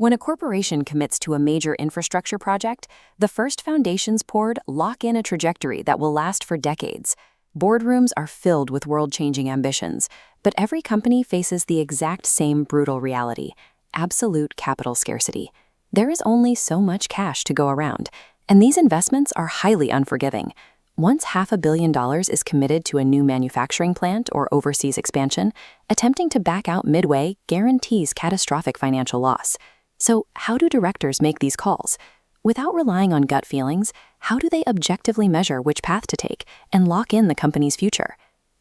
When a corporation commits to a major infrastructure project, the first foundations poured lock in a trajectory that will last for decades. Boardrooms are filled with world-changing ambitions, but every company faces the exact same brutal reality: absolute capital scarcity. There is only so much cash to go around, and these investments are highly unforgiving. Once $500 million is committed to a new manufacturing plant or overseas expansion, attempting to back out midway guarantees catastrophic financial loss. So how do directors make these calls? Without relying on gut feelings, how do they objectively measure which path to take and lock in the company's future?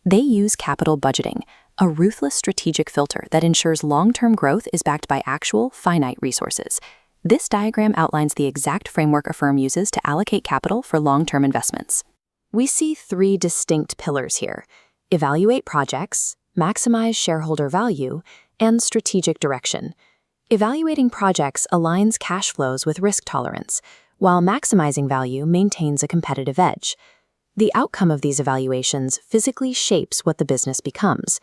They use capital budgeting, a ruthless strategic filter that ensures long-term growth is backed by actual, finite resources. This diagram outlines the exact framework a firm uses to allocate capital for long-term investments. We see three distinct pillars here: evaluate projects, maximize shareholder value, and strategic direction. Evaluating projects aligns cash flows with risk tolerance, while maximizing value maintains a competitive edge. The outcome of these evaluations physically shapes what the business becomes.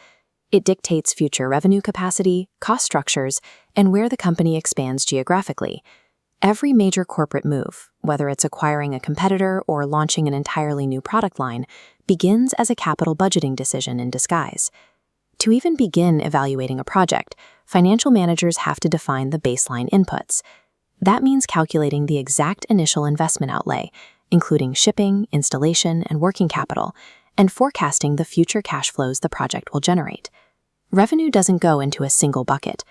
It dictates future revenue capacity, cost structures, and where the company expands geographically. Every major corporate move, whether it's acquiring a competitor or launching an entirely new product line, begins as a capital budgeting decision in disguise. To even begin evaluating a project, financial managers have to define the baseline inputs. That means calculating the exact initial investment outlay, including shipping, installation, and working capital, and forecasting the future cash flows the project will generate. Revenue doesn't go into a single bucket.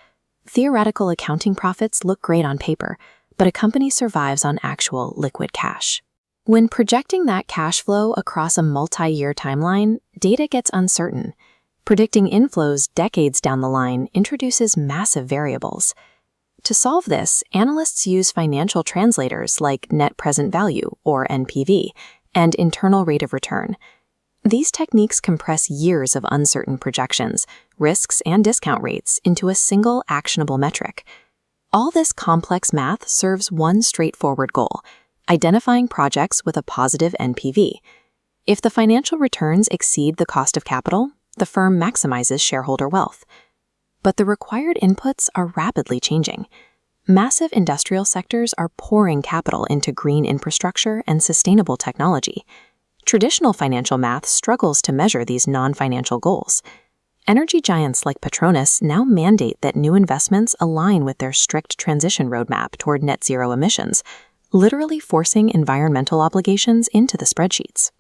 Theoretical accounting profits look great on paper, but a company survives on actual liquid cash. When projecting that cash flow across a multi-year timeline, data gets uncertain. Predicting inflows decades down the line introduces massive variables. To solve this, analysts use financial translators like net present value, or NPV, and internal rate of return. These techniques compress years of uncertain projections, risks, and discount rates into a single actionable metric. All this complex math serves one straightforward goal: identifying projects with a positive NPV. If the financial returns exceed the cost of capital, the firm maximizes shareholder wealth. But the required inputs are rapidly changing. Massive industrial sectors are pouring capital into green infrastructure and sustainable technology. Traditional financial math struggles to measure these non-financial goals. Energy giants like Petronas now mandate that new investments align with their strict transition roadmap toward net zero emissions, literally forcing environmental obligations into the spreadsheets.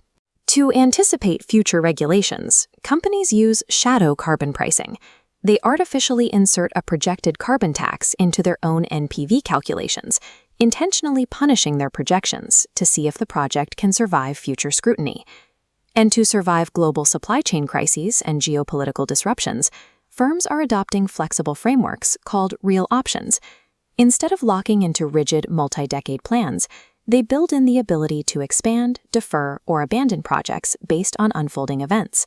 To anticipate future regulations, companies use shadow carbon pricing. They artificially insert a projected carbon tax into their own NPV calculations, intentionally punishing their projections to see if the project can survive future scrutiny. And to survive global supply chain crises and geopolitical disruptions, firms are adopting flexible frameworks called real options. Instead of locking into rigid multi-decade plans, they build in the ability to expand, defer, or abandon projects based on unfolding events.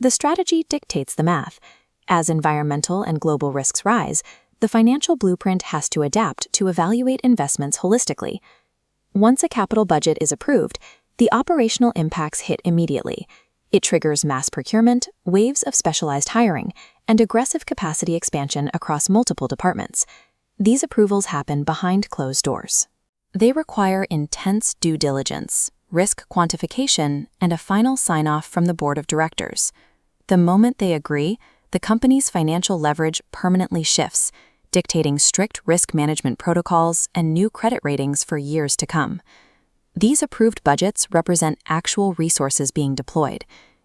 The strategy dictates the math. As environmental and global risks rise, the financial blueprint has to adapt to evaluate investments holistically. Once a capital budget is approved, the operational impacts hit immediately. It triggers mass procurement, waves of specialized hiring, and aggressive capacity expansion across multiple departments. These approvals happen behind closed doors. They require intense due diligence, risk quantification, and a final sign-off from the board of directors. The moment they agree, the company's financial leverage permanently shifts, dictating strict risk management protocols and new credit ratings for years to come. These approved budgets represent actual resources being deployed.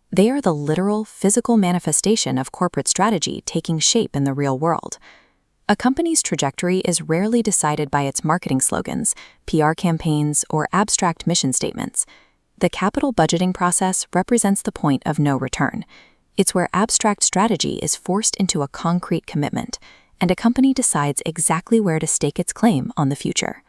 They are the literal, physical manifestation of corporate strategy taking shape in the real world. A company's trajectory is rarely decided by its marketing slogans, PR campaigns, or abstract mission statements. The capital budgeting process represents the point of no return. It's where abstract strategy is forced into a concrete commitment, and a company decides exactly where to stake its claim on the future.